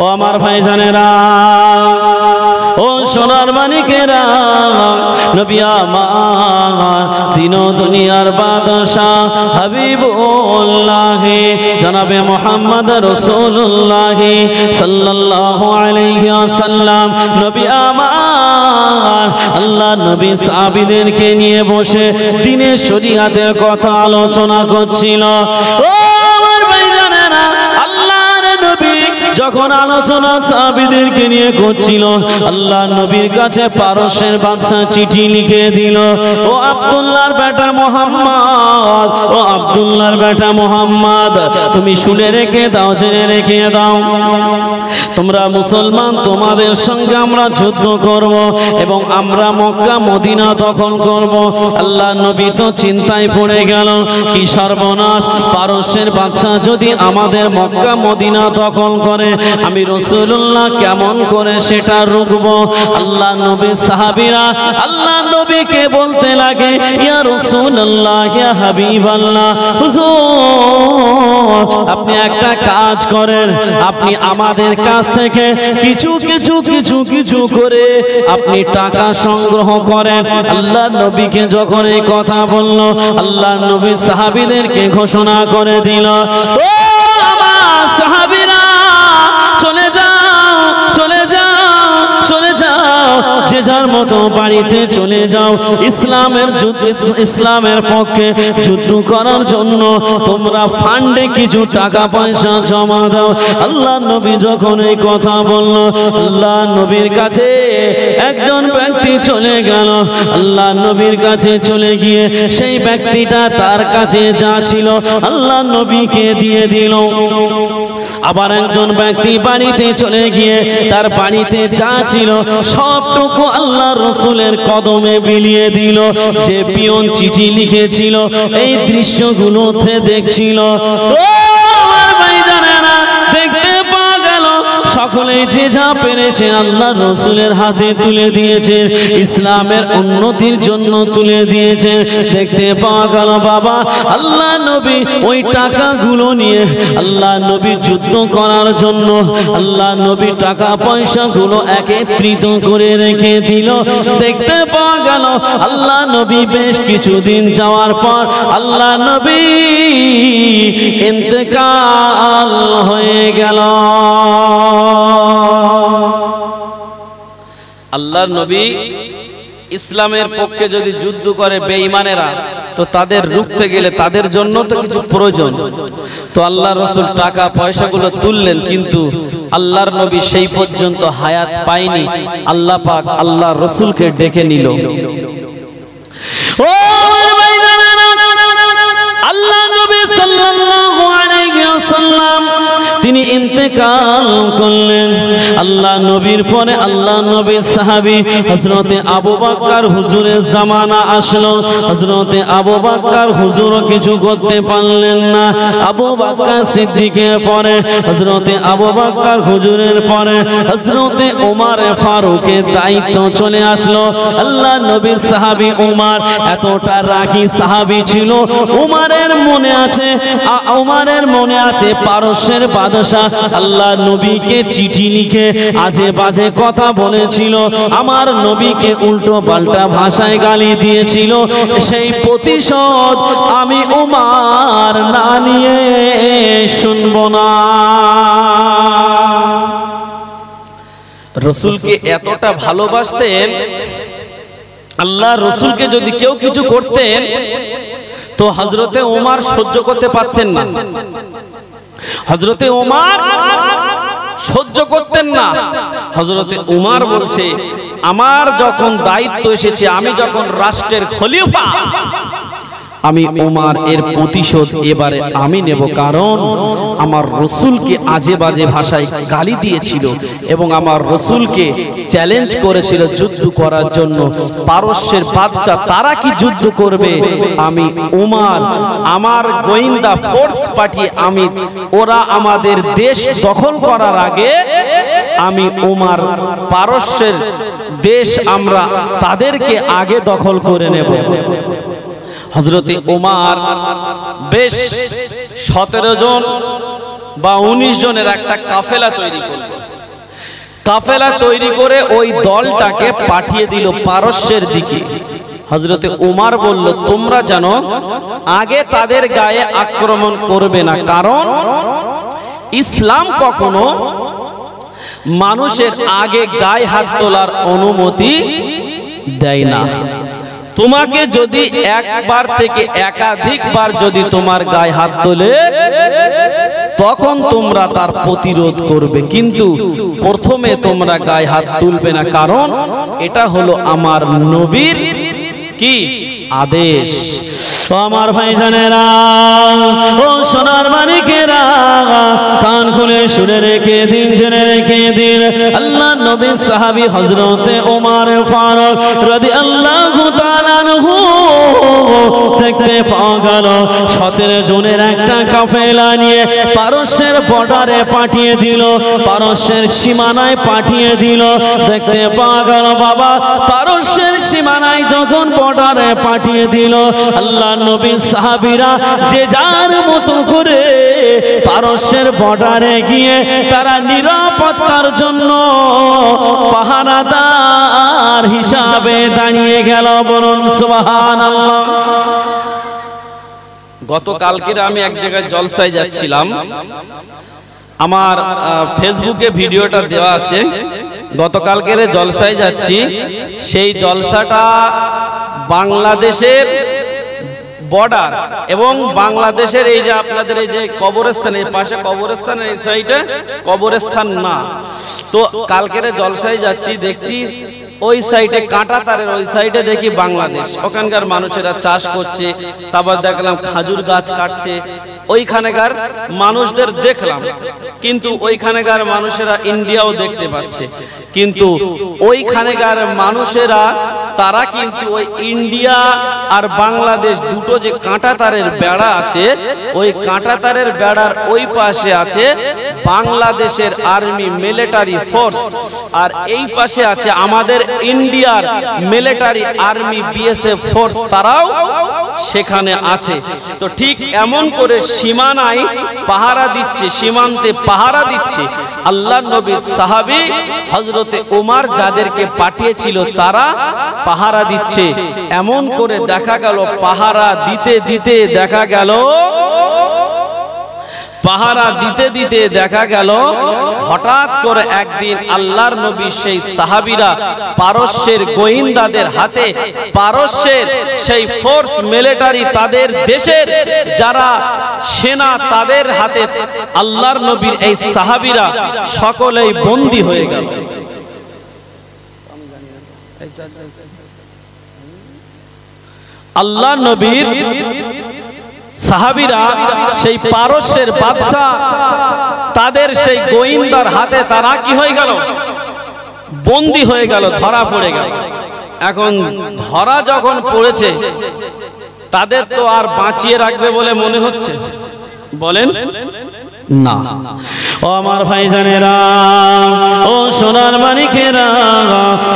ও আমার ভাইজানেরা, ও সোনার মানিকেরা, নবী আমার দিন ও দুনিয়ার বাদশাহ হাবিবুল্লাহ জনাবে মুহাম্মদ রাসূলুল্লাহ সাল্লাল্লাহু আলাইহি ওয়াসাল্লাম নবী আমার আল্লাহ নবী সাহাবীদেরকে নিয়ে বসে দ্বীনের শরীয়তের কথা আলোচনা করছিল। ও আমার ভাইজানেরা, আল্লাহর নবী যখন আলোচনা সাহাবীদেরকে নিয়ে করছিল, আল্লাহ নবীর কাছে পারস্যের বাদশা চিঠি লিখে দিল, ও আব্দুল্লাহর বেটা মুহাম্মদ, ও আব্দুল্লাহর বেটা মুহাম্মদ, তুমি শুনে রেখে দাও, জেনে রেখে দাও, তোমরা মুসলমান, তোমাদের সঙ্গে আমরা যুদ্ধ করব এবং আমরা মক্কা মদিনা দখল করব। আল্লাহ নবী তো চিন্তায় পড়ে গেল, কি সর্বনাশ, পারস্যের বাদশা যদি আমাদের মক্কা মদিনা দখল করে, আমি রাসূলুল্লাহ কেমন করে সেটা রুখবো। আল্লাহ নবী সাহাবীরা আল্লাহ নবীকে বলতে লাগে, ইয়া রাসূলুল্লাহ, ইয়া হাবিবাল্লাহ, হুজুর আপনি একটা কাজ করেন, আপনি আমাদের কাছ থেকে কিছু কিছু কিছু কিছু করে আপনি টাকা সংগ্রহ করেন। আল্লাহ নবীকে যখন এই কথা বলল, আল্লাহ নবী সাহাবীদেরকে ঘোষণা করে দিল, ও আমার সাহাবীরা, চলে যাও, চলে যাও, চলে যাও, যে যার মতো বাড়িতে চলে যাও। ইসলামের যুদ্ধ, ইসলামের পক্ষে যুদ্ধ করার জন্য তোমরা ফান্ডে কিছু টাকা পয়সা জমা দাও। আল্লাহ নবী যখন এই কথা বলল, আল্লাহ নবীর কাছে একজন ব্যক্তি চলে গেল, আল্লাহ নবীর কাছে চলে গিয়ে সেই ব্যক্তিটা তার কাছে যা ছিল আল্লাহ নবীকে দিয়ে দিল। আবার একজন ব্যক্তি বাড়িতে চলে গিয়ে তার বাড়িতে যা ছিল সবটুকু আল্লাহ রাসূলের কদমে বিলিয়ে দিল। যে পিয়ন চিঠি লিখেছিল এই দৃশ্যগুলোতে দেখছিল। ও আমার ভাইজানেরা, দেখতে পাওয়া গেল সকলে যে যা পেরেছে আল্লাহ রাসূলের হাতে তুলে দিয়েছে, ইসলামের উন্নতির জন্য তুলে দিয়েছে। দেখতে পাওয়া গেল বাবা, আল্লাহ নবী ওই টাকাগুলো নিয়ে আল্লাহ নবী যুদ্ধ করার জন্য আল্লাহ নবী টাকা পয়সাগুলো একত্রিত করে রেখে দিল। দেখতে পাওয়া গেল আল্লাহ নবী বেশ কিছুদিন যাওয়ার পর আল্লাহ নবী ইন্তেকাল হয়ে গেল। আল্লাহ নবী ইসলামের পক্ষে যদি যুদ্ধ করে বেঈমানেরা, তো তাদের রুখতে গেলে তাদের জন্য তো কিছু প্রয়োজন। তো আল্লাহ রাসূল টাকা পয়সাগুলো তুললেন, কিন্তু আল্লাহর নবী সেই পর্যন্ত হায়াত পায়নি। আল্লাহ পাক আল্লাহ রাসূলকে ডেকে নিল। ও আল্লাহ নবী সাল্লাল্লাহু আলাইহি ওয়াসাল্লাম তিনি ইন্তেকাল করলেন। আল্লাহ নবীর পরে আল্লাহ নবীর সাহাবী হযরতে আবু বকর হুজুরের জামানা আসলো। হযরতে আবু বকর হুজুর কিছু করতে পারলেন না। আবু বকর সিদ্দিকের পরে হযরতে আবু বকর হুজুরের পরে হযরতে ওমর ফারুকের দায়িত্ব চলে আসলো। আল্লাহ নবীর সাহাবী ওমর এতটা রাগী সাহাবী ছিল, ওমরের মনে আছে পারস্যের বাদশা আল্লাহ নবীকে চিঠি লিখে আজে বাজে কথা বলেছিল, আমার নবীকে উল্টো পাল্টা ভাষায় গালি দিয়েছিল। সেই প্রতিশোধ আমি ওমর না নিয়ে শুনব না। রাসূলকে এতটা ভালোবাসতেন, আল্লাহ রাসূলকে যদি কেউ কিছু করতেন তো হযরতে ওমর সহ্য করতে পারতেন না। হযরতে ওমর সহ্য করতেন না। হযরতে ওমর বলছে, আমার যখন দায়িত্ব এসেছে, আমি যখন রাষ্ট্রের খলিফা, আমি ওমর এর প্রতিশোধ এবারে আমি নেব। কারণ আমার রাসূলকে আজে বাজে ভাষায় গালি দিয়েছিল এবং আমার রাসূলকে চ্যালেঞ্জ করেছিল যুদ্ধ করার জন্য। পারস্যের বাদশা তারা কি যুদ্ধ করবে, আমি ওমর আমার গোয়েন্দা ফোর্স পাঠিয়ে ওরা আমাদের দেশ দখল করার আগে আমি ওমর পারস্যের দেশ আমরা তাদেরকে আগে দখল করে নেব। হযরতে ওমর বেশ 17 জন বা 19 জনের একটা কাফেলা তৈরি করল। কাফেলা তৈরি করে ওই দলটাকে পাঠিয়ে দিল পারস্যের দিকে। হযরতে উমর বলল, তোমরা জানো আগে তাদের গায়ে আক্রমণ করবে না, কারণ ইসলাম কখনো মানুষের আগে গায়ে হাত তোলার অনুমতি দেয় না। তোমাকে যদি একবার থেকে একাধিকবার যদি তোমার গায়ে হাত তোলে তখন তোমরা তার প্রতিরোধ করবে, কিন্তু প্রথমে তোমরা গায়ে হাত তুলবে না, কারণ এটা হলো আমার নবীর কি আদেশ। আমার ভাইজানেরা, ও সোনার মানিকেরা, কান খুলে শুনে রেখে দিন, জেনে রেখে দিন, আল্লাহ নবী সাহাবী হযরতে ওমর ফারুক রাদিয়াল্লাহু তাআলা আনহু দেখতে পাওয়া গেল 17 জনের একটা কাফেলা নিয়ে পারস্যের বর্ডারে পাঠিয়ে দিল, পারস্যের সীমানায় পাঠিয়ে দিল। দেখতে পাওয়া গেল বাবা, পারস্যের সীমানায় যখন বর্ডারে পাঠিয়ে দিল, আল্লাহ নবী সাহাবীরা যে যার মতো করে পারস্যের বর্ডারে গিয়ে তারা নিরাপত্তার জন্য পাহারাদার হিসাবে দাঁড়িয়ে গেল। বলুন সুবহানাল্লাহ। গতকালকে আমি এক জায়গায় জলসায় যাচ্ছিলাম, আমার ফেসবুকে ভিডিওটা দেওয়া আছে। গতকালকের জলসায় যাচ্ছি, সেই জলসাটা বাংলাদেশের বর্ডার এবং বাংলাদেশের এই যে আপনাদের এই যে কবরস্থান, এই পাশে কবরস্থান, এই সাইডে কবরস্থান না। তো কালকের জলসায় যাচ্ছি, দেখছি ওই সাইডে কাঁটা তারের ওই সাইডে দেখি বাংলাদেশ, ওখানকার মানুষেরা চাষ করছে, তারপর দেখলাম খাজুর গাছ কাটছে। ওইখানেকার মানুষদের দেখলাম, কিন্তু ওইখানেকার মানুষেরা ইন্ডিয়াও দেখতে পাচ্ছে, কিন্তু ওইখানেকার মানুষেরা তারা কিন্তু ওই ইন্ডিয়া আর বাংলাদেশ দুটো যে কাঁটা তারের বেড়া আছে, ওই কাঁটা তারের বেড়ার ওই পাশে আছে বাংলাদেশের আর্মি মিলিটারি ফোর্স, আর এই পাশে আছে আমাদের ইন্ডিয়ার মিলিটারি আর্মি বিএসএফ ফোর্স, তারাও সেখানে আছে। তো ঠিক এমন করে সীমানায় পাহারা দিচ্ছে, সীমান্তে পাহারা দিচ্ছে আল্লাহর নবীর সাহাবী হযরতে ওমর যাদেরকে পাঠিয়েছিল তারা পাহারা দিচ্ছে। এমন করে দেখা গেল পাহারা দিতে দিতে দেখা গেল, পাহারা দিতে দিতে দেখা গেল হঠাৎ করে একদিন আল্লাহর নবী সেই সাহাবীরা পারস্যের গোয়েন্দাদের হাতে, পারস্যের সেই ফোর্স মিলিটারি তাদের দেশের যারা সেনা তাদের হাতে আল্লাহর নবীর এই সাহাবীরা সকলেই বন্দী হয়ে গেল। আল্লাহর নবীর সাহাবীরা সেই পারস্যের বাদশা তাদের সেই গোয়েন্দার হাতে তারা কি হয়ে গেল, বন্দী হয়ে গেল, ধরা পড়ে গেল। এখন ধরা যখন পড়েছে তাদের তো আর বাঁচিয়ে রাখবে বলে মনে হচ্ছে, বলেন না। ও আমার ভাইজানেরা, ও সোনার মানিকেরা,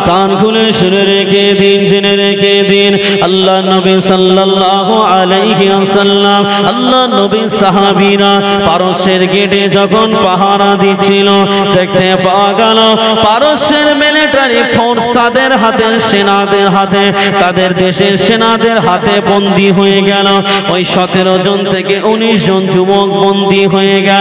কান খুলে শুনে রেখে দিন, জেনে রেখে দিন, আল্লাহ নবী সাল্লাল্লাহু আলাইহি ওয়াসাল্লাম, আল্লাহ নবী সাহাবীরা পারস্যের গেটে যখন পাহারা দিচ্ছিল, দেখতে পাওয়া গেল পারস্যের মিলিটারি ফোর্স তাদের হাতের সেনাদের হাতে, তাদের দেশের সেনাদের হাতে বন্দী হয়ে গেল। ওই 17 জন থেকে 19 জন যুবক বন্দী হয়ে গেল।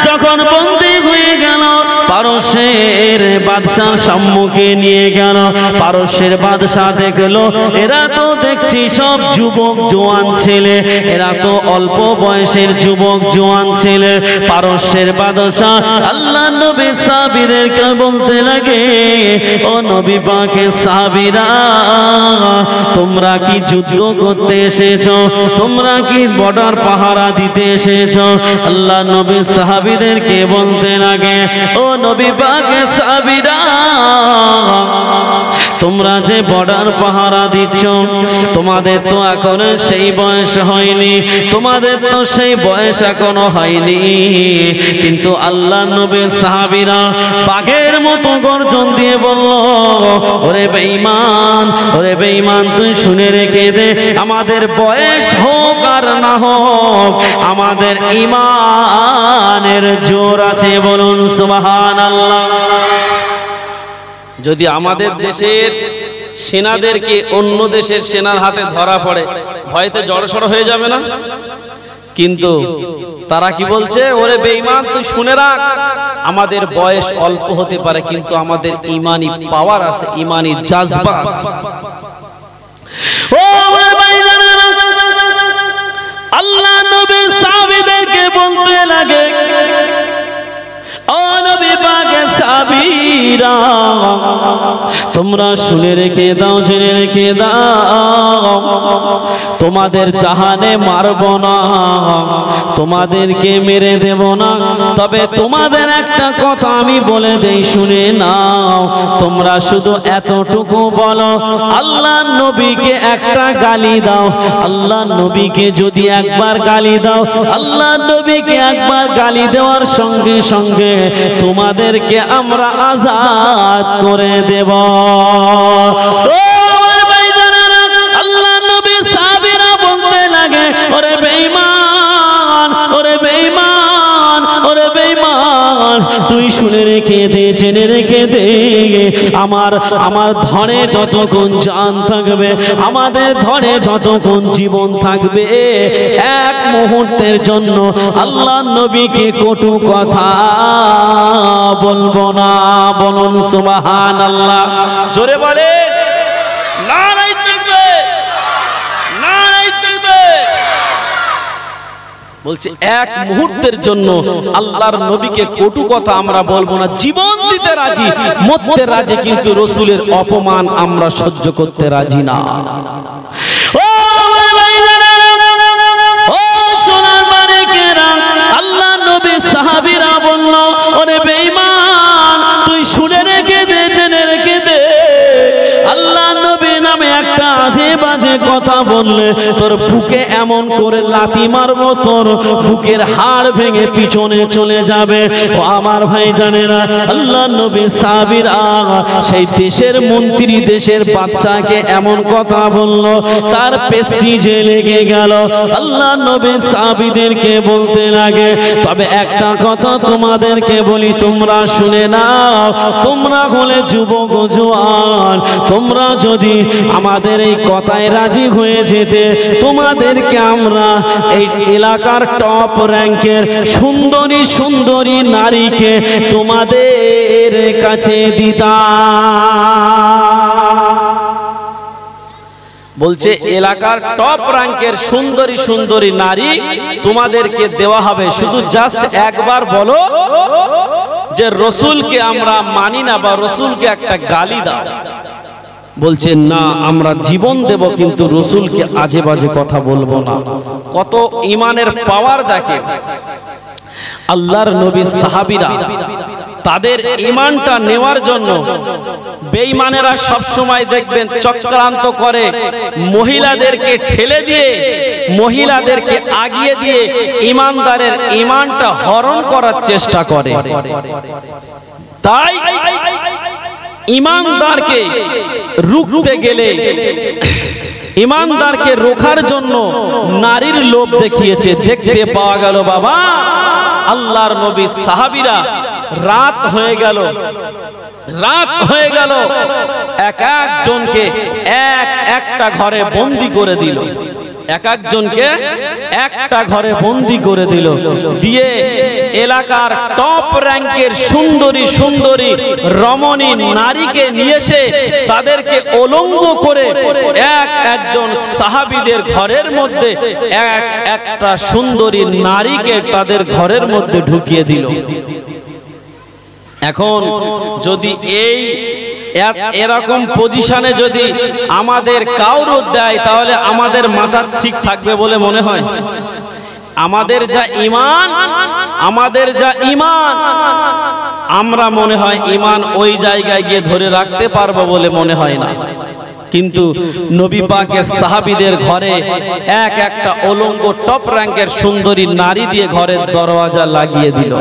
যখন বন্দী হয়ে গেল পারস্যের বাদশাহ সম্মুখে নিয়ে গেল, পারস্যের বাদশাহ দেখলো এরা তো দেখছি সব যুবক জোয়ান ছেলে, এরা তো অল্প বয়সের যুবক জোয়ান ছেলে। পারস্যের বাদশাহ আল্লাহ নবী সাহাবীদেরকে বলতে লাগে, ও নবী পাকের সাহাবীরা, তোমরা কি যুদ্ধ করতে এসেছো? তোমরা কি বর্ডার পাহারা দিতে এসেছো? আল্লাহ নবী সাহাবীদেরকে বলতে লাগে, ও নবী পাকের সাহাবীরা, তোমরা যে বর্ডার পাহারা দিচ্ছ, তোমাদের তো এখনো সেই বয়স হয়নি, তোমাদের তো সেই বয়স এখনো হয়নি, কিন্তু আল্লাহ নবীর সাহাবীরা বাঘের মতো গর্জন দিয়ে বলল, ওরে বেঈমান, ওরে বেঈমান, তুই শুনে রেখে দে, আমাদের বয়স হোক আর না হোক, আমাদের ঈমানের জোর আছে, বলুন সুবহানাল্লাহ। যদি আমাদের দেশের সেনাদেরকে অন্য দেশের সেনার হাতে ধরা পড়ে, ভয়তে জড়সড় হয়ে যাবে না? কিন্তু তারা কি বলছে, ওরে বেঈমান, তুই শুনে রাখ, আমাদের বয়স অল্প হতে পারে, কিন্তু আমাদের ঈমানি পাওয়ার আছে, ঈমানি জাযবা আছে। ও আমার ভাইজানেরা, আল্লাহ নবী সাহাবীদেরকে বলতে লাগে, ও নবী পাকের সাহাবীরা, তোমরা শুনে রেখে দাও, জেনে রেখে দাও, তোমাদের জাহানে মারব না, তোমাদেরকে মেরে দেব না, তবে তোমাদের একটা কথা আমি বলে দেই, শুনে নাও। তোমরা শুধু এতটুকু বলো, আল্লাহ নবীকে একটা গালি দাও, আল্লাহ নবীকে যদি একবার গালি দাও, আল্লাহ নবীকে একবার গালি দেওয়ার সঙ্গে সঙ্গে তোমাদেরকে আমরা আজাদ করে দেব। আল্লাহ নবী সাহাবীরা বলতে লাগে, ওরে বেঈমান, ওরে বেঈমান, ওরে বেঈমান, তুই শুনে রেখে দে, জেনে রেখে দে, আমার ধনে যতক্ষণ জান থাকবে, আমাদের ধনে যতক্ষণ জীবন থাকবে, এক মুহূর্তের জন্য আল্লাহ নবীকে কটু কথা বলবো না, বলুন সুবহানাল্লাহ। জোরে বলে নারায়ে তাকবীর, নারায়ে তাকবীর। বলছে এক মুহূর্তের জন্য আল্লাহর নবীকে কটু কথা আমরা বলবো না, জীবন দিতে রাজি, মরতে রাজি, কিন্তু রাসূলের অপমান আমরা সহ্য করতে রাজি না। ও ও সোনার মানিকেরা, আল্লাহ নবী সাহাবীরা বলল, ওরে বেঈমান, তুই শুনে রেখে দে, জেনে রেখে দে, আল্লাহ নবী নামে একটা আজে বাজে কথা বললে তোর বুকে এমন করে লাথি মারবো, তোর বুকের হাড় ভেঙে পিছনে চলে যাবে। ও আমার ভাই জানেরা, আল্লাহ নবী সাহাবীরা সেই দেশের মন্ত্রী, দেশের বাদশাকে এমন কথা বলল, তার প্রেস্টিজে লেগে গেল। আল্লাহ নবী সাহাবীদেরকে বলতে লাগে, তবে একটা কথা তোমাদেরকে বলি, তোমরা শুনে নাও, তোমরা হলে যুবক জওয়ান, তোমরা যদি আমাদের এই কথায় রাজি হয়ে যেতে, তোমাদেরকে আমরা এই এলাকার টপ র্যাঙ্কের সুন্দরী সুন্দরী নারীকে তোমাদের কাছে দিতাম। বলছে এলাকার টপ র্যাঙ্কের সুন্দরী সুন্দরী নারী তোমাদেরকে দেওয়া হবে, শুধু জাস্ট একবার বলো যে রসুলকে আমরা মানি না, বা রসুলকে একটা গালি দাও। বলছে না, আমরা জীবন দেব, কিন্তু রসুলকে আজে বাজে কথা বলবো না। কত ঈমানের পাওয়ার দেখে আল্লাহর নবী সাহাবীরা, তাদের ঈমানটা নেওয়ার জন্য বেঈমানেরা সব সময় দেখবেন চক্রান্ত করে, মহিলাদেরকে ঠেলে দিয়ে, মহিলাদেরকে আগিয়ে দিয়ে ঈমানদারের ঈমানটা হরণ করার চেষ্টা করে। তাই ঈমানদারকে রুখতে গেলে, ঈমানদারকে রোখার জন্য নারীর লোভ দেখিয়েছে। দেখতে পাওয়া গেল বাবা, আল্লাহর নবী সাহাবীরা রাত হয়ে গেল, রাত হয়ে গেল, এক একজনকে একটা ঘরে বন্দি করে দিল, এক একজনকে একটা ঘরে বন্দি করে দিল, দিয়ে এলাকার টপ র্যাঙ্কের সুন্দরী সুন্দরী রমণী নারীকে নিয়ে এসে তাদেরকে উলঙ্গ করে একজন সাহাবীদের ঘরের মধ্যে একটা সুন্দরী নারীকে তাদের ঘরের মধ্যে ঢুকিয়ে দিল। এখন যদি এই এরকম পজিশনে যদি আমাদের কাউরও দেয়, তাহলে আমাদের মাথা ঠিক থাকবে বলে মনে হয়? আমাদের যা ঈমান, আমাদের যা ঈমান, আমরা মনে হয় ঈমান ওই জায়গায় গিয়ে ধরে রাখতে পারবো বলে মনে হয় না, কিন্তু নবী পাকের সাহাবীদের ঘরে এক একটা অলঙ্গ টপ র্যাঙ্কের সুন্দরী নারী দিয়ে ঘরের দরওয়াজা লাগিয়ে দিল।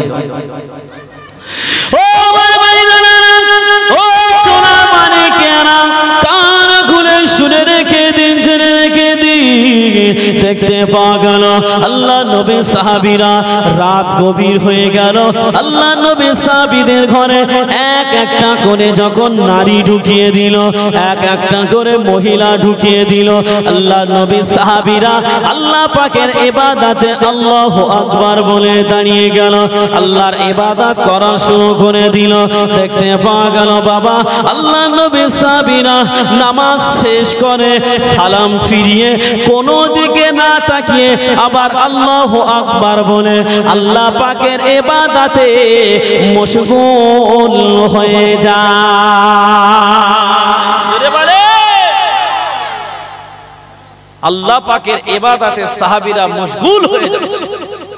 ও সোনা মানিকেরা, কান খুলে শুনে রেখে দিন, জেনে রেখে দিন। দেখতে পাওয়া গেল আল্লাহ নবী সাহাবীরা, রাত গভীর হয়ে গেল, আল্লাহ নবী সাহাবীদের ঘরে এক একটা করে যখন নারী ঢুকিয়ে দিল, এক একটা করে মহিলা ঢুকিয়ে দিল, আল্লাহ নবী সাহাবীরা আল্লাহ পাকের ইবাদতে আল্লাহু আকবার বলে দাঁড়িয়ে গেল, আল্লাহর ইবাদত করা শুরু করে দিল। দেখতে পাওয়া গেল বাবা আল্লাহ নবী সাহাবীরা নামাজ শেষ করে সালাম ফিরিয়ে কোনো দিকে না তাকিয়ে আবার আল্লাহু আকবার বলে আল্লাহ পাকের ইবাদতে মশগুল হয়ে যায়। আল্লাহ পাকের ইবাদতে সাহাবীরা মশগুল হয়ে যাচ্ছে,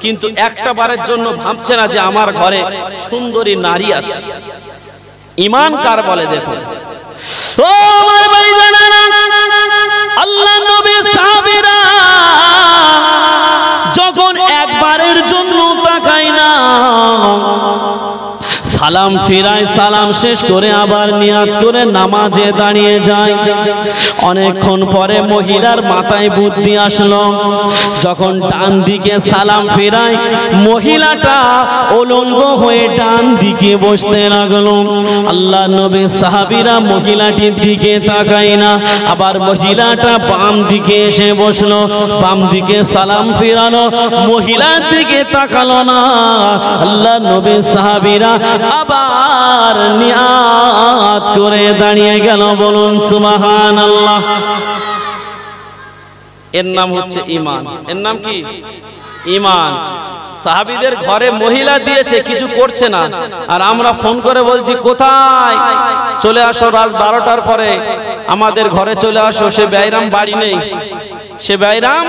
কিন্তু একটা বারের জন্য ভাবছে না যে আমার ঘরে সুন্দরী নারী আছে। ঈমান কার বলে দেখুন। ও আমার ভাইজানেরা, আল্লাহ নবী সাহাবীরা যখন একবারের জন্য তাকায় না, সালাম ফিরায়, সালাম শেষ করে আবার নিয়াত করে নামাজে দাঁড়িয়ে যায়। অনেকক্ষণ পরে মহিলার মাথায় বুদ্ধি আসলো, যখন ডান দিকে সালাম ফিরায় মহিলাটা উলঙ্গ হয়ে ডান দিকে বসতে লাগলো। আল্লাহ নবী সাহাবীরা মহিলাটির দিকে তাকায় না, আবার মহিলাটা বাম দিকে এসে বসলো, বাম দিকে সালাম ফিরানো, মহিলার দিকে তাকালো না। আল্লাহ নবী সাহাবীরা আবার নিয়াত করে দাঁড়িয়ে গেল। বলুন সুবহানাল্লাহ। এর নাম হচ্ছে ঈমান। এর নাম কি? ঈমান। সাহাবীদের ঘরে মহিলা দিয়েছে, কিছু করছে না, আর আমরা ফোন করে বলছি কোথায়, চলে আসো রাত 12টার পরে আমাদের ঘরে চলে আসো। সে বাইরাম বাড়ি নেই, সে বাইরাম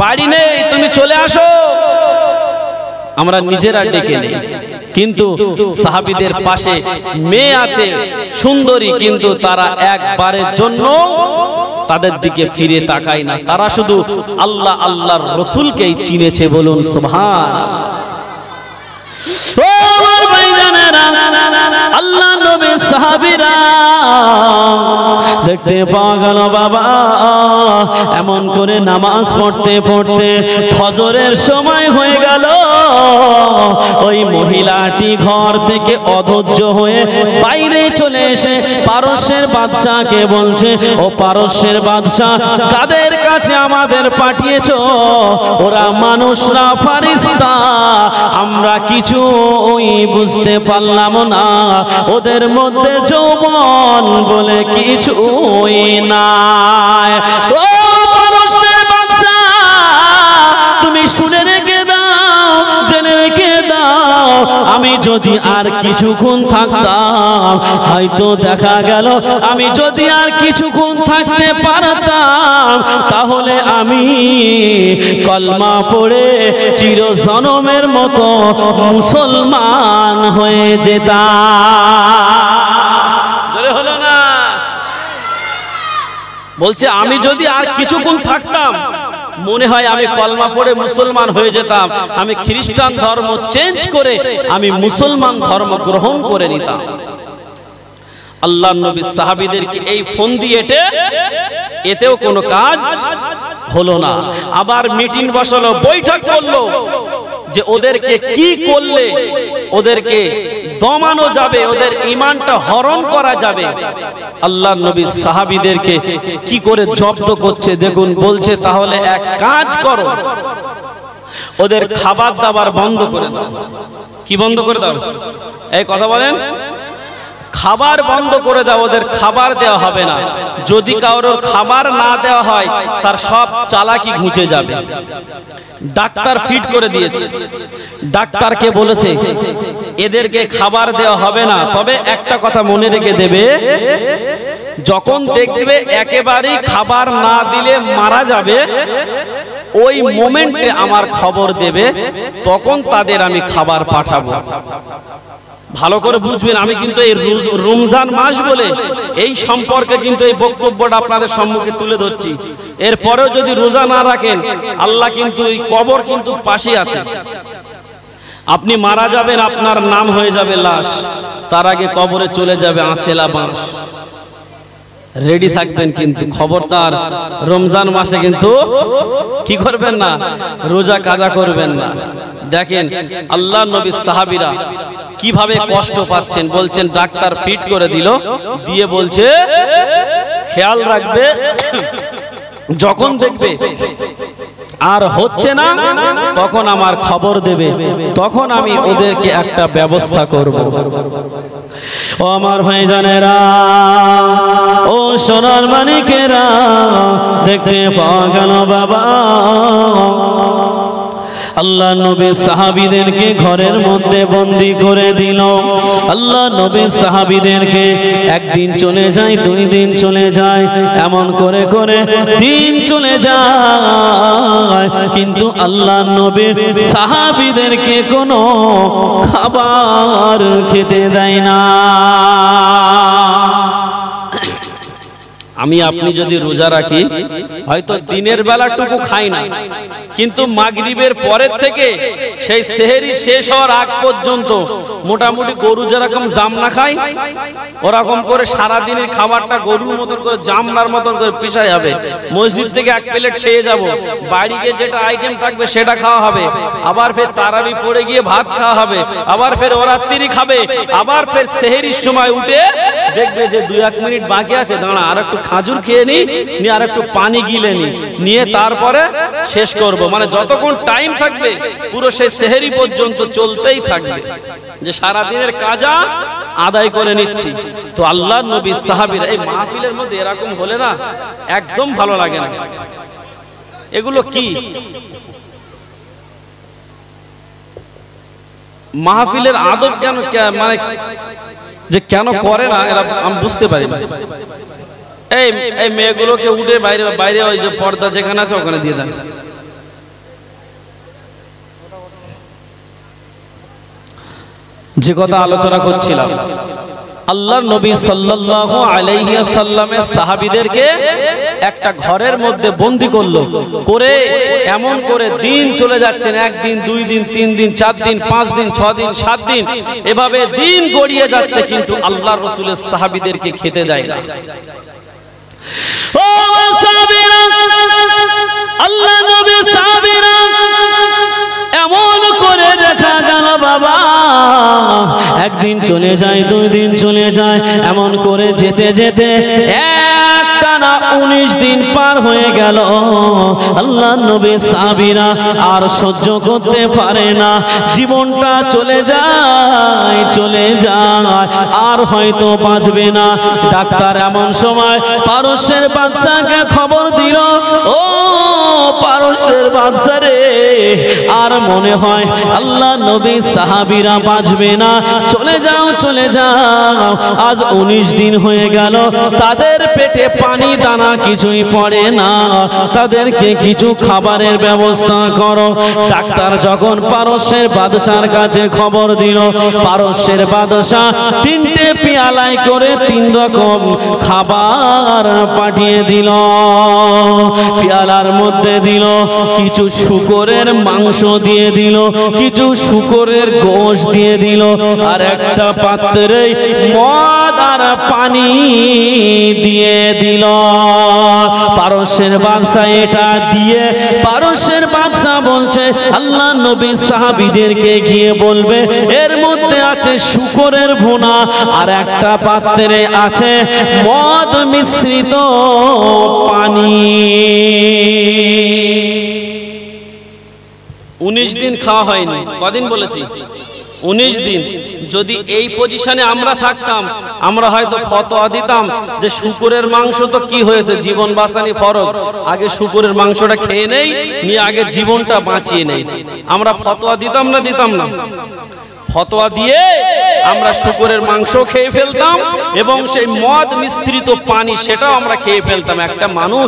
বাড়ি নেই, তুমি চলে আসো। আমরা নিজেরা ডেকে নেই, কিন্তু সাহাবীদের পাশে মেয়ে আছে সুন্দরী, কিন্তু তারা একবারের জন্য তাদের দিকে ফিরে তাকায় না, তারা শুধু আল্লাহ আল্লাহর রাসূলকেই চিনেছে। বলুন সুবহানাল্লাহ। ও আমার ভাইজানেরা, আল্লাহ নবী সাহাবীরা দেখতে পাওয়া গেল বাবা এমন করে নামাজ পড়তে পড়তে ফজরের সময় হয়ে গেল। ওই মহিলাটি ঘর থেকে অধৈর্য হয়ে বাইরে চলে এসে পারস্যের বাদশাকে বলছে, ও পারস্যের বাদশা, কাদের কাছে আমাদের পাঠিয়েছো? ওরা মানুষরা ফারিস্তা, আমরা কিছুই বুঝতে পারলাম না, ওদের মধ্যে যৌবন বলে কিছুই নাই। ও পারস্যের বাদশা, তুমি শুনে রেখে দাও, জেনে রেখে দাও, আমি যদি আর কিছুক্ষণ থাকতাম, হয়তো দেখা গেল আমি যদি আর কিছুক্ষণ থাকতে পারতাম, তাহলে আমি কলমা পড়ে চিরজনমের মতো মুসলমান হয়ে যেতাম। জোরে হলো না? বলছে আমি যদি আর কিছুক্ষণ থাকতাম, মনে হয় আমি কলমা পড়ে মুসলমান হয়ে যেতাম, আমি খ্রিস্টান ধর্ম চেঞ্জ করে আমি মুসলমান ধর্ম গ্রহণ করে নিতাম। আল্লাহ নবী সাহাবীদেরকে এই ফোন দিয়ে এতেও কোনো কাজ হলো না। আবার মিটিং বসালো, বৈঠক করলো যে ওদেরকে কি করলে ওদেরকে দমানো যাবে, ওদের ঈমানটা হরণ করা যাবে। আল্লাহ নবী সাহাবীদেরকে কি করে জব্দ করছে দেখুন। বলছে তাহলে এক কাজ করো, ওদের খাবার দাবার বন্ধ করে দাও। কি বন্ধ করে দাও? এই কথা বলেন। খাবার বন্ধ করে দাও, ওদের খাবার দেওয়া হবে না। যদি কারোর খাবার না দেওয়া হয়, তার সব চালাকি ঘুচে যাবে। ডাক্তার ফিট করে দিয়েছে, ডাক্তারকে বলেছে এদেরকে খাবার দেওয়া হবে না, তবে একটা কথা মনে রেখে দেবে, যখন দেখবে একেবারেই খাবার না দিলে মারা যাবে, ওই মোমেন্টে আমার খবর দেবে, তখন তাদের আমি খাবার পাঠাবো। ভালো করে বুঝবেন, আমি কিন্তু এই রমজান মাস বলে এই সম্পর্কে কিন্তু এই বক্তব্যটা আপনাদের সম্মুখে তুলে ধরছি। এরপরেও যদি রোজা না রাখেন, আল্লাহ কিন্তু এই কবর কিন্তু পাশে আছে। আপনি মারা যাবেন, আপনার নাম হয়ে যাবে লাশ, তার আগে কবরে চলে যাবে আছেলা বাঁশ। রেডি থাকবেন কিন্তু, খবরদার রমজান মাসে কিন্তু কি করবেন না, রোজা কাজা করবেন না। দেখেন আল্লাহ নবীর সাহাবীরা কিভাবে কষ্ট পাচ্ছেন, বলছেন ডাক্তার ফিট করে দিল, দিয়ে বলছে খেয়াল রাখবে, যখন দেখবে আর হচ্ছে না তখন আমার খবর দেবে, তখন আমি ওদেরকে একটা ব্যবস্থা করব। ও আমার ভাইজানেরা, ও সোনার মানিকেরা, দেখতে পাওয়া গেল বাবা আল্লাহ নবী সাহাবীদেরকে ঘরের মধ্যে বন্দী করে দিল। আল্লাহ নবী সাহাবীদেরকে একদিন চলে যায়, 2 দিন চলে যায়, এমন করে করে দিন চলে যায়, কিন্তু আল্লাহ নবী সাহাবীদেরকে কোনো খাবার খেতে দেয় না। আমি আপনি যদি রোজা রাখি, হয়তো দিনের বেলাটুকু খাই না, কিন্তু মাগরিবের পরের থেকে সেই সেহরি শেষ হওয়ার আগ পর্যন্ত মোটামুটি গরু যেরকম জামনা খায়, ওরকম করে সারা দিনের খাবারটা গরুর মতন করে জামনার মতন করে পিছাই হবে। মসজিদ থেকে 1 প্লেট খেয়ে যাব, বাড়ি গিয়ে যেটা আইটেম থাকবে সেটা খাওয়া হবে, আবার ফের তারাবি পড়ে গিয়ে ভাত খাওয়া হবে, আবার ফের ওরাত্রি খাবে, আবার ফের সেহরির সময় উঠে দেখবে যে 2-1 মিনিট বাকি আছে, দাঁড়া আর একটু খাজুর খেয়ে নি, নিয়ে আর একটু পানি গিলে নি, নিয়ে তারপরে শেষ করব। মানে যতক্ষণ টাইম থাকবে পুরো সেই সেহরি পর্যন্ত চলতেই থাকবে, যে সারা দিনের কাজা আদায় করে নিচ্ছি। তো আল্লাহ নবী সাহাবীরা এই মাহফিলের মধ্যে এরকম হলে না একদম ভালো লাগে না। এগুলো কি মাহফিলের আদব, কেন মানে যে কেন করে না এরা আমি বুঝতে পারি না। এই মেয়েগুলোকে উঠে বাইরে বাইরে ওই যে পর্দা যেখানে আছে ওখানে দিয়ে দেন। যে কথা আলোচনা করছিলাম, আল্লাহর নবী সাল্লাল্লাহু আলাইহি ওয়াসাল্লামের সাহাবীদেরকে একটা ঘরের মধ্যে বন্দী করলো, করে এমন করে দিন চলে যাচ্ছেন, 1 দিন 2 দিন 3 দিন 4 দিন 5 দিন 6 দিন 7 দিন, এভাবে দিন গড়িয়ে যাচ্ছে, কিন্তু আল্লাহর রাসূলের সাহাবীদেরকে খেতে দেয় না। ও সাহাবীরা, আল্লাহ নবী সাহাবীরা এমন করে দেখা গেল বাবা, 1 দিন চলে যায়, 2 দিন চলে যায়, এমন করে যেতে যেতে একটানা 19 দিন পার হয়ে গেল। আল্লাহ নবী সাহাবীরা আর সহ্য করতে পারে না, জীবনটা চলে যায় চলে যায়, আর হয়তো বাঁচবে না। ডাক্তার এমন সময় পারস্যের বাচ্চাকে খবর দিল, ও পারস্যের বাচ্চা রে, আর মনে হয় আল্লাহ নবী সাহাবীরা বাঁচবে না, চলে যাও চলে যাও। আজ 19 দিন হয়ে গেল, তাদের পেটে পানি দানা কিছুই পড়ে না, তাদেরকে কিছু খাবারের ব্যবস্থা করো। ডাক্তার যখন পারস্যের বাদশার কাছে খবর দিল, পারস্যের বাদশা 3টে পেয়ালায় করে 3 রকম খাবার পাঠিয়ে দিল। পেয়ালার মধ্যে দিল কিছু শূকরের মাংস দিয়ে দিল, কিছু শূকরের গোশ দিয়ে দিল, আর একটা পাত্রে মদ আর পানি দিয়ে দিল। পারস্যের বাদশা এটা দিয়ে, পারস্যের বাদশা বলছে আল্লাহ নবী সাহাবীদেরকে গিয়ে বলবে এর মধ্যে আছে শূকরের ভুনা, আর একটা পাত্রে আছে মদ মিশ্রিত পানি। 19 দিন খাওয়া হয়নি, কদিন বলেছি? 19 দিন। যদি এই পজিশনে আমরা থাকতাম, আমরা হয়তো ফতোয়া দিতাম যে শূকরের মাংস তো কি হয়েছে, জীবন বাঁচানি ফরজ, আগে শূকরের মাংসটা খেয়ে নেই, নিয়ে আগে জীবনটা বাঁচিয়ে নেই। আমরা ফতোয়া দিতাম না? দিতাম না। ফতোয়া দিয়ে আমরা শূকরের মাংস খেয়ে ফেলতাম, এবং সেই মদ মিশ্রিত পানি সেটাও আমরা খেয়ে ফেলতাম। একটা মানুষ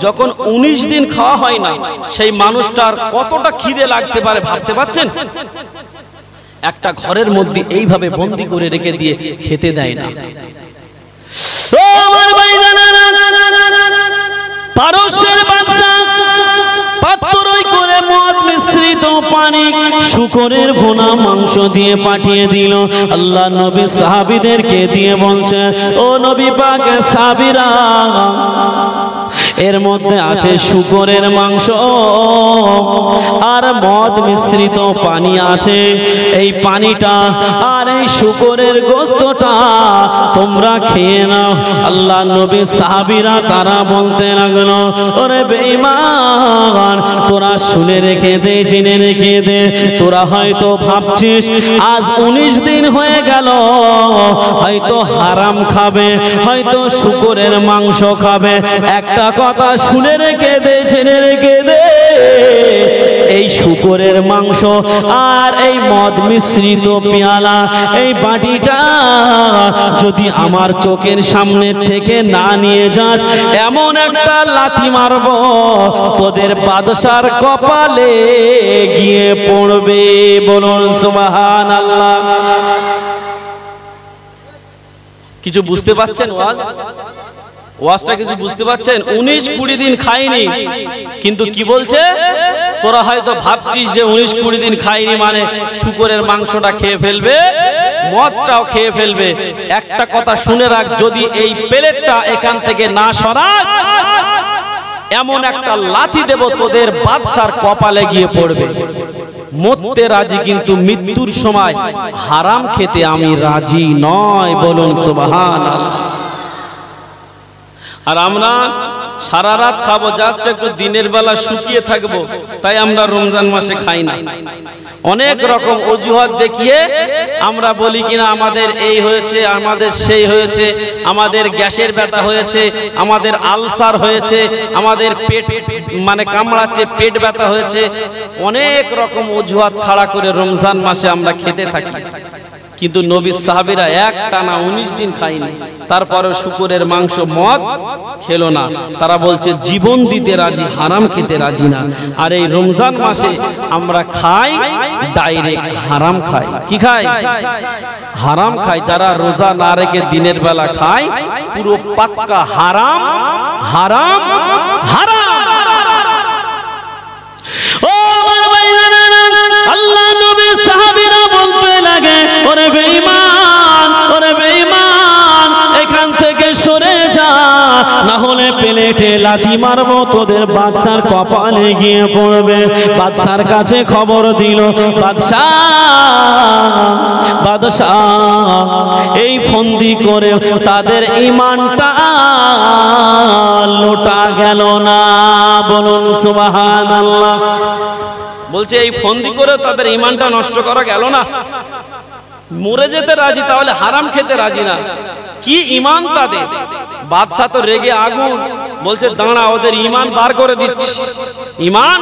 যখন 19 দিন খাওয়া হয় না, সেই মানুষটার কতটা খিদে লাগতে পারে ভাবতে পারছেন? একটা ঘরের মধ্যে এইভাবে বন্দি করে রেখে দিয়ে খেতে দেয় না। আমার ভাইজানেরা, পারস্যের বাদশা পাত্রই করে মদ মিশ্রিত পানি শুকরের ভুনা মাংস দিয়ে পাঠিয়ে দিল। আল্লাহ নবী সাহাবীদেরকে দিয়ে বলছে, ও নবী পাকের সাহাবীরা, এর মধ্যে আছে শুকরের মাংস আর মদ মিশ্রিত পানি আছে। এই পানিটা আর এই শুকরের গোশতটা তোমরা খেয়ে নাও। আল্লাহ নবী সাহাবীরা তারা বলতে লাগলো, ওরে বেঈমান, তোরা শুনে রেখে দে, জেনে রেখে দে, তোরা হয়তো ভাবছিস আজ 19 দিন হয়ে গেল হয়তো হারাম খাবে, হয়তো শুকরের মাংস খাবে। একটা কথা শুনে রেখে দে, জেনে রেখে দে, এই শুকরের মাংস আর এই মদ মিশ্রিত পেয়ালা, এই বাটিটা যদি আমার চোখের সামনে থেকে না নিয়ে যাস, এমন একটা লাথি মারবো তোদের বাদশার কপালে গিয়ে পড়বে। বলুন সুবহানাল্লাহ। কিছু বুঝতে পারছেন? ওয়াজটা কিছু বুঝতে পারছেন? 19-20 দিন খাইনি, কিন্তু কি বলছে, তোরা হয়তো ভাবছিস যে 19-20 দিন খাইনি মানে শুকরের মাংসটা খেয়ে ফেলবে, মদটাও খেয়ে ফেলবে। একটা কথা শুনে রাখ, যদি এই প্লেটটা এখান থেকে না সরাস, এমন একটা লাথি দেব তোদের বাদশার কপালে গিয়ে পড়বে। মরতে রাজি, কিন্তু মৃত্যুর সময় হারাম খেতে আমি রাজি নয়। বলুন সুবহানাল্লাহ। আর আমরা সারা রাত খাবো, জাস্ট একটু দিনের বেলা শুকিয়ে থাকবো, তাই আমরা রমজান মাসে খাই না। অনেক রকম অজুহাত দেখিয়ে আমরা বলি কিনা আমাদের এই হয়েছে, আমাদের সেই হয়েছে, আমাদের গ্যাসের ব্যথা হয়েছে, আমাদের আলসার হয়েছে, আমাদের পেট মানে কামড়াচ্ছে, পেট ব্যথা হয়েছে। অনেক রকম অজুহাত খাড়া করে রমজান মাসে আমরা খেতে থাকি। কিন্তু নবী সাহাবীরা একটানা 19 দিন খায়নি, তারপরেও শুকরের মাংস মদ খেলো না। তারা বলছে জীবন দিতে রাজি, হারাম খেতে রাজি না। আর এই রমজান মাসে আমরা খাই ডাইরেক্ট হারাম খাই। কি খাই? হারাম খাই। যারা রোজা না রেখে দিনের বেলা খায়, পুরো পাক্কা হারাম হারাম হারাম। ও আমার ভাইরা, আল্লাহ নবী সাহাবীরা বলতে লাগে, ওরে বেঈমান, ওরে বেঈমান, এখান থেকে সরে যা, না হলে প্লেটে লাথি মারবো তোদের বাদশার কপালে গিয়ে পড়বে। বাদশার কাছে খবর দিল, বাদশা এই ফন্দি করে তাদের ঈমানটা লোটা গেল না। বলুন সুবহানাল্লাহ। বলছে এই ফন্দি করে তাদের ঈমানটা নষ্ট করা গেল না। মরে যেতে রাজি, তাহলে হারাম খেতে রাজি না। কি ঈমান তাদের! বাদশা তো রেগে আগুন, বলছে দাঁড়া, ওদের ঈমান বার করে দিচ্ছি, ঈমান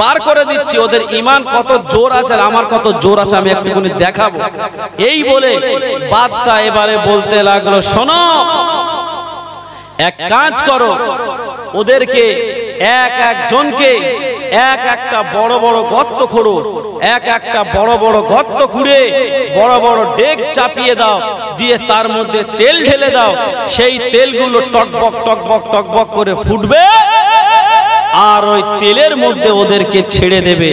বার করে দিচ্ছি, ওদের ঈমান কত জোর আছে আর আমার কত জোর আছে আমি একটুখানি দেখাবো। এই বলে বাদশা এবারে বলতে লাগলো, শোনো, এক কাজ করো, ওদেরকে এক একজনকে এক একটা বড় বড় গর্ত খোঁড়ো, এক একটা বড় বড় গর্ত খুঁড়ে বড় বড় ডেক চাপিয়ে দাও, দিয়ে তার মধ্যে তেল ঢেলে দাও। সেই তেলগুলো টকবক টকবক টকবক করে ফুটবে, আর ওই তেলের মধ্যে ওদেরকে ছেড়ে দেবে।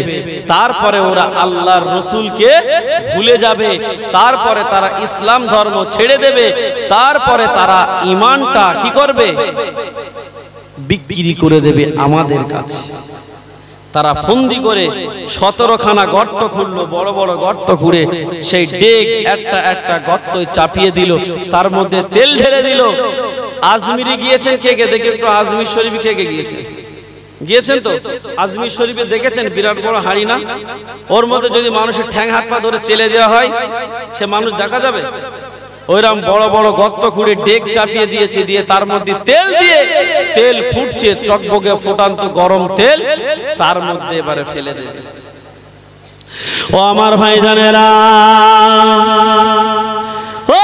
তারপরে ওরা আল্লাহর রসুলকে ভুলে যাবে, তারপরে তারা ইসলাম ধর্ম ছেড়ে দেবে, তারপরে তারা ঈমানটা কি করবে? বিক্রি করে দেবে আমাদের কাছে। তারা ফন্দি করে 17খানা গর্ত খুঁড়লো, বড় বড় গর্ত খুঁড়ে সেই ডেক একটা একটা গর্ত চাপিয়ে দিল, তার মধ্যে তেল ঢেলে দিল। আজমিরে গিয়েছেন কে কে? দেখে একটু আজমির শরীফ কে কে গিয়েছেন? গিয়েছেন তো? আজমির শরীফে দেখেছেন বিরাট বড় হাঁড়ি না? ওর মধ্যে যদি মানুষের ঠ্যাং হাত পা ধরে চেলে দেওয়া হয়, সে মানুষ দেখা যাবে? ওইরকম বড় বড় গর্ত খুঁড়ে ডেক চাপিয়ে দিয়েছে, দিয়ে তার মধ্যে তেল দিয়ে, তেল ফুটছে, টকবকে ফোটান্ত গরম তেল, তার মধ্যে এবারে ফেলে দেবে। ও আমার ভাইজানেরা, ও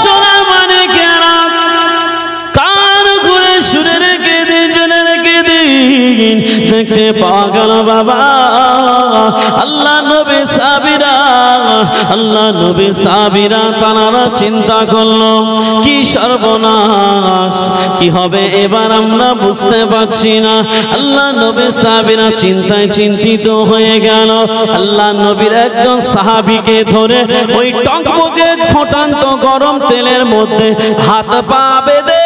সোনার মানিকেরা, কান ঘুরে শুনে রেখে দিন, জেনে রেখে দিন। দেখতে পাওয়া গেল বাবা, আল্লাহ নবী সাহাবীরা, আল্লাহ নবী সাহাবীরা তারা চিন্তা করলো কি সর্বনাশ, কি হবে এবার আমরা বুঝতে পারছি না। আল্লাহ নবী সাহাবীরা চিন্তায় চিন্তিত হয়ে গেল। আল্লাহ নবীর একজন সাহাবীকে ধরে ওই টকবকে ফোটান্ত গরম তেলের মধ্যে হাত পা বেঁধে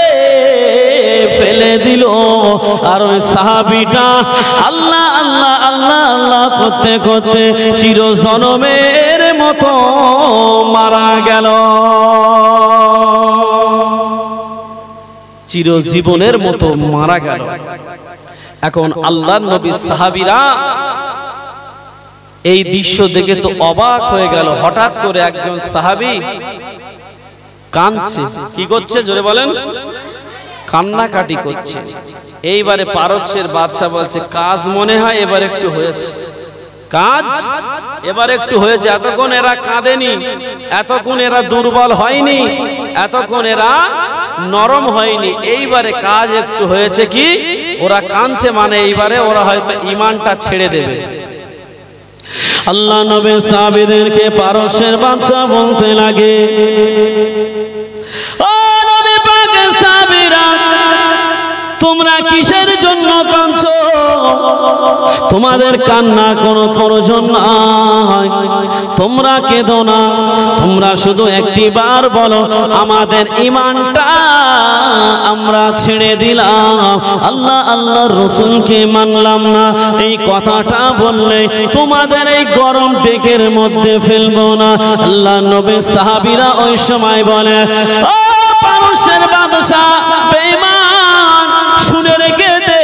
ফেলে দিল। আর ওই সাহাবীটা আল্লাহ আল্লাহ আল্লাহ আল্লাহ করতে করতে চিরজনমের মতো মারা গেল, চিরজীবনের মতো মারা গেল। এখন আল্লাহর নবী সাহাবীরা এই দৃশ্য দেখে তো অবাক হয়ে গেল। হঠাৎ করে একজন সাহাবী কাঁদছে। কি করছে জোরে বলেন? কান্নাকাটি করছে। এইবারে পারস্যের বাদশা বলছে কাজ মনে হয় এবার একটু হয়েছে, কাজ এবার একটু হয়েছে। এতক্ষণ এরা কাঁদেনি, এতক্ষণ এরা দুর্বল হয়নি, এতক্ষণ এরা নরম হয়নি, এইবারে কাজ একটু হয়েছে। কি ওরা কাঁদছে মানে এইবারে ওরা হয়তো ঈমানটা ছেড়ে দেবে। আল্লাহ নবী সাহাবীদেরকে পারস্যের বাদশা বলতে লাগে, ও নবী পাকের সাহাবীরা, তোমরা কিসের জন্য কাঁদছো? তোমাদের কান্না কোনো প্রয়োজন নাই, তোমরা কেঁদো না। তোমরা শুধু একটি বার বলো আমাদের ঈমানটা আমরা ছেড়ে দিলাম, আল্লাহ আল্লাহর রাসূলকে মানলাম না। এই কথাটা বললে তোমাদের এই গরম ডেকের মধ্যে ফেলবো না। আল্লাহ নবী সাহাবীরা ওই সময় বলে, ও পারস্যের বাদশা বেঈমান, শুনে রেখে দে,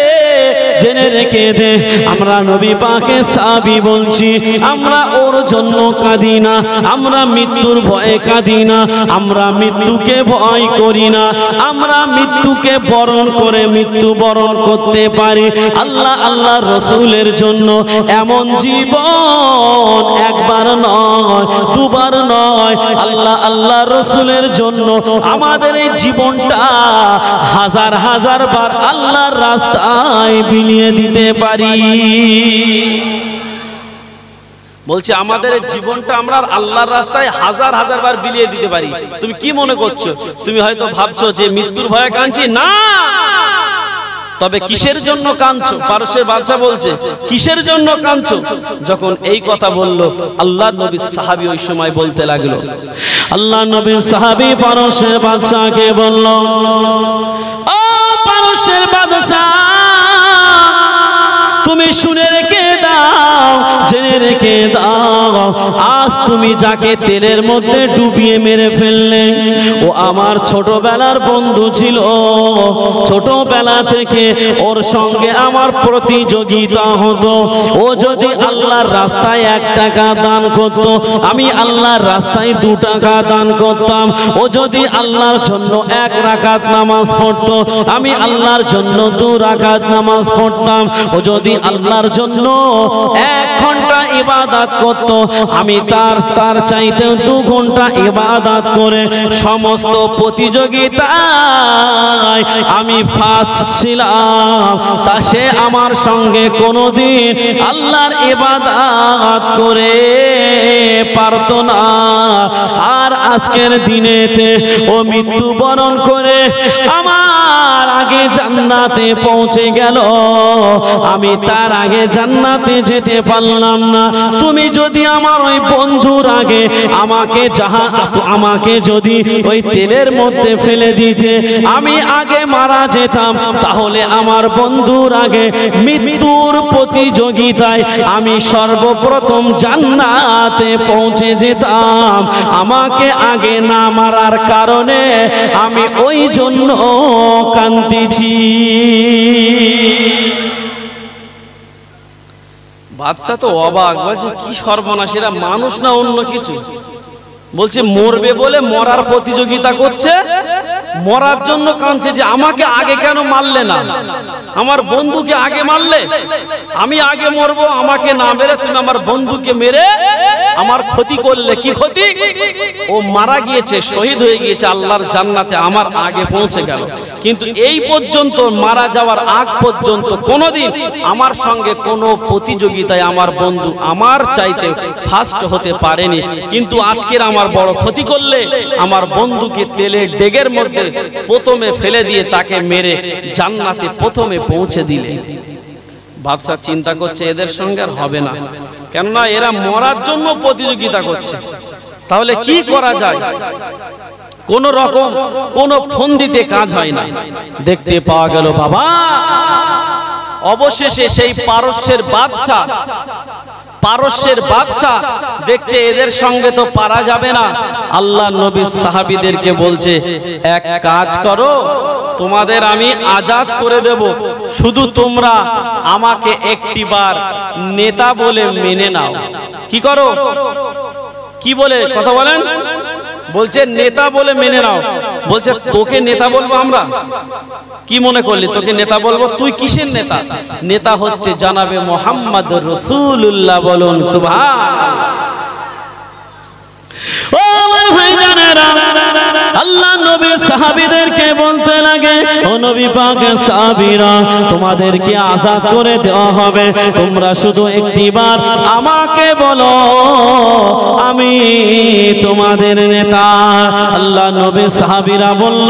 জেনে রেখে দে, আমরা নবী পাকের সাহাবী বলছি, আমরা ওর জন্য কাঁদি না, আমরা মৃত্যুর ভয়ে কাঁদি না, আমরা মৃত্যুকে ভয় করি না, আমরা মৃত্যুকে বরণ করে মৃত্যু বরণ করতে পারি। আল্লাহ আল্লাহ রসুলের জন্য এমন জীবন একবার নয় দুবার নয়, আল্লাহ আল্লাহ রসুলের জন্য আমাদের এই জীবনটা হাজার হাজার বার আল্লাহর রাস্তায় বিলিয়ে দিতে পারি। বলছে আমাদের জীবনটা আমরা আল্লাহর রাস্তায় হাজার হাজার বার বিলিয়ে দিতে পারি। তুমি কি মনে করছো? তুমি হয়তো ভাবছো যে মৃত্যুর ভয়ে কাঁদছি, না। তবে কিসের জন্য কাঁদছো? পারস্যের বাদশা বলছে কিসের জন্য কাঁদছো? যখন এই কথা বলল, আল্লাহর নবী সাহাবী ওই সময় বলতে লাগলো, আল্লাহর নবী সাহাবী পারস্যের বাদশাকে বলল, ও পারস্যের বাদশা, তুমি শুনে রেখে দাও, জেনে রেখে দাও, আজ তুমি যাকে তেলের মধ্যে ডুবিয়ে মেরে ফেললে ও আমার ছোটবেলার বন্ধু ছিল। ছোটবেলা থেকে ওর সঙ্গে আমার প্রতিযোগিতা হতো। ও যদি আল্লাহর রাস্তায় 1 টাকা দান করত, আমি আল্লাহর রাস্তায় 2 টাকা দান করতাম। ও যদি আল্লাহর জন্য 1 রাকাত নামাজ পড়তো, আমি আল্লাহর জন্য 2 রাকাত নামাজ পড়তাম। ও যদি আল্লাহর জন্য 1 ঘন্টা ইবাদত করত, আমি তার চাইতে 2 ঘন্টা ইবাদত করে সমস্ত প্রতিযোগিতায় আমি ফার্স্ট ছিলাম। তা সে আমার সঙ্গে কোনোদিন আল্লাহর ইবাদত করে পারতো না। আর আজকের দিনেতে ও মৃত্যুবরণ করে আমার আগে জান্নাতে পৌঁছে গেল, আমি তার আগে জান্নাতে যেতে পারলাম না। তুমি যদি আমার ওই বন্ধুর আগে আমাকে যদি ওই তেলের মধ্যে ফেলে দিতে, আমি আগে মারা যেতাম, তাহলে আমার বন্ধুর আগে মৃত্যুর প্রতিযোগিতায় আমি সর্বপ্রথম জান্নাতে পৌঁছে যেতাম। আমাকে আগে না মারার কারণে আমি ওই জন্য কাঁদতেছি। বাদশা তো অবাক, বলছে কি সর্বনাশ, এরা মানুষ না অন্য কিছু? বলছে মরবে বলে মরার প্রতিযোগিতা করছে, মরার জন্য কাঁদছে যে আমাকে আগে কেন মারলে না, আমার বন্ধুকে আগে মারলে, আমি আগে মরবো, আমাকে না মেরে তুমি আমার বন্ধুকে মেরে আমার ক্ষতি করলে। কি ক্ষতি? ও মারা গিয়েছে, শহীদ হয়ে গিয়েছে, আল্লাহর জান্নাতে আমার আগে পৌঁছে গেল। কিন্তু এই পর্যন্ত মারা যাওয়ার আগ পর্যন্ত কোনোদিন আমার সঙ্গে কোনো প্রতিযোগিতায় আমার বন্ধু আমার চাইতে ফার্স্ট হতে পারেনি। কিন্তু আজকের আমার বড় ক্ষতি করলে আমার বন্ধুকে তেলের ডেগের মধ্যে প্রথমে ফেলে দিয়ে তাকে মেরে জান্নাতে প্রথমে পৌঁছে দিলে। বাদশা চিন্তা করছে এদের সঙ্গে আর হবে না, কেননা এরা মরার জন্য প্রতিযোগিতা করছে। তাহলে কি করা যায়? কোন রকম কোন ফন্দিতে কাজ হয় না। দেখতে পাওয়া গেল বাবা অবশেষে সেই পারস্যের বাদশা দেখছে এদের সঙ্গে তো পারা যাবে না। আল্লাহ নবী সাহাবীদেরকে বলছে এক কাজ করো, তোমাদের আমি আজাদ করে দেব, শুধু তোমরা আমাকে একটিবার নেতা বলে মেনে নাও। কি করো? কি বলে কথা বলেন? বলছে নেতা বলে মেনে নাও। বলছে তোকে নেতা বলবো আমরা? কি মনে করলি তোকে নেতা বলবো? তুই কিসের নেতা? নেতা হচ্ছে জানাবে মুহাম্মদ রাসূলুল্লাহ। বলুন সুবহানাল্লাহ। ও আমার ভাইজানেরা, আল্লাহ নবী সাহাবীদেরকে বলতে লাগে ও নবী পাকের সাহাবীরা তোমাদেরকে আজাদ করে দেওয়া হবে, তোমরা শুধু একটিবার আমাকে বলো আমি তোমাদের নেতা। আল্লাহ নবী সাহাবীরা বলল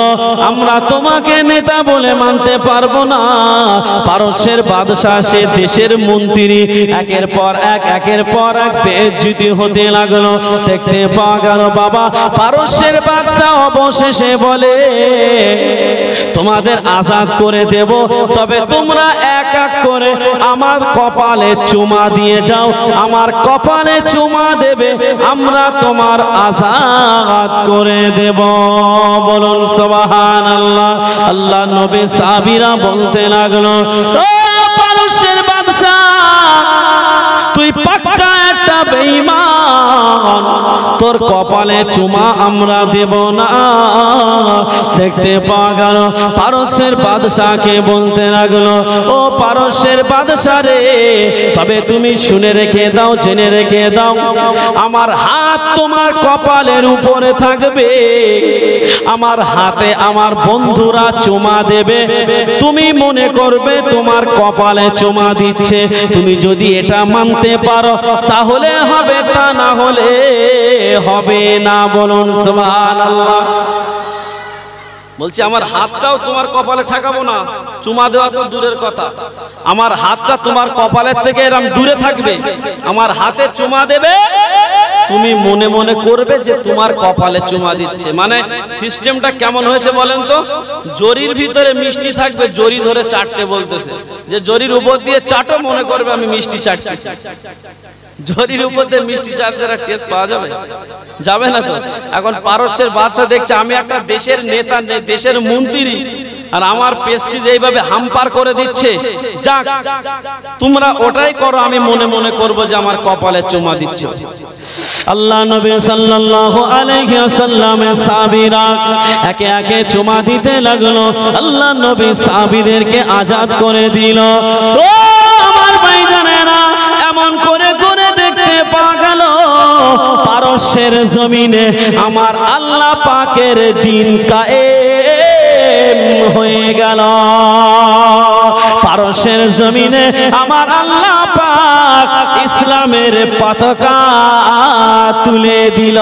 আমরা তোমাকে নেতা বলে মানতে পারবো না। পারস্যের বাদশা সে দেশের মন্ত্রী একের পর এক বেইজ্জতি হতে লাগলো। দেখতে পাওয়া গেল বাবা পারস্যের বাদশা অবশেষে বলে তোমাদের আজাদ করে দেব, তবে তোমরা এক এক করে আমার কপালে চুমা দিয়ে যাও। আমার কপালে চুমা দেবে, আমরা তোমার আজাদ করে দেব। বলুন সুবহানাল্লাহ। আল্লাহ নবী সাহাবীরা বলতে লাগলো ও পারস্যের বাদশা তুই পাক্কা একটা বেঈমান, তোর কপালে চুমা আমরা দেব না। দেখতে পাওয়া গেল পারস্যের বাদশাকে বলতে লাগলো ও পারস্যের বাদশা রে, তবে তুমি শুনে রেখে দাও, জেনে রেখে দাও, আমার হাত তোমার কপালের উপরে থাকবে। আমার হাতে আমার বন্ধুরা চুমা দেবে, তুমি মনে করবে তোমার কপালে চুমা দিচ্ছে। তুমি যদি এটা মানতে পারো তাহলে হবে, তা না হলে হবে না। বলুন সুবহানাল্লাহ। বলছে আমার হাতটাও তোমার কপালে ঠেকাবো না, চুমা দেওয়া তো দূরের কথা, আমার হাতটা তোমার কপালের থেকে এরকম দূরে থাকবে। আমার হাতে চুমা দেবে, তুমি মনে মনে করবে যে তোমার কপালে চুমা দিচ্ছে। মানে সিস্টেমটা কেমন হয়েছে বলেন তো? জরির ভিতরে মিষ্টি থাকবে, জরি ধরে চাটতে বলতেছে, যে জরির উপর দিয়ে চাটো, মনে করবে আমি মিষ্টি চাটতেছি। জরির উপর দিয়ে মিষ্টি চাটতে টেস্ট পাওয়া যাবে? যাবে না তো। এখন পারস্যের বাদশা দেখছে আমি একটা দেশের নেতা, দেশের মন্ত্রী, আর আমার প্রেস্টিজ এইভাবে হাম্পার করে দিচ্ছে। যাক তোমরা ওটাই করো, আমি মনে মনে করব যে আমার কপালে চুমা দিচ্ছ। আল্লাহ নবী সাল্লাল্লাহু আলাইহি ওয়াসাল্লামের সাহাবীরা একে একে চুমা দিতে লাগলো। আল্লাহ নবী সাহাবীদেরকে আজাদ করে দিল। ও আমার ভাইজানেরা, এমন করে করে দেখতে পাওয়া গেল পারস্যের জমিনে আমার আল্লাহ পাকের দিন কায়েম হয়ে গেল। পারস্যের জমিনে আমার আল্লাহ পাক ইসলামের পতাকা তুলে দিল।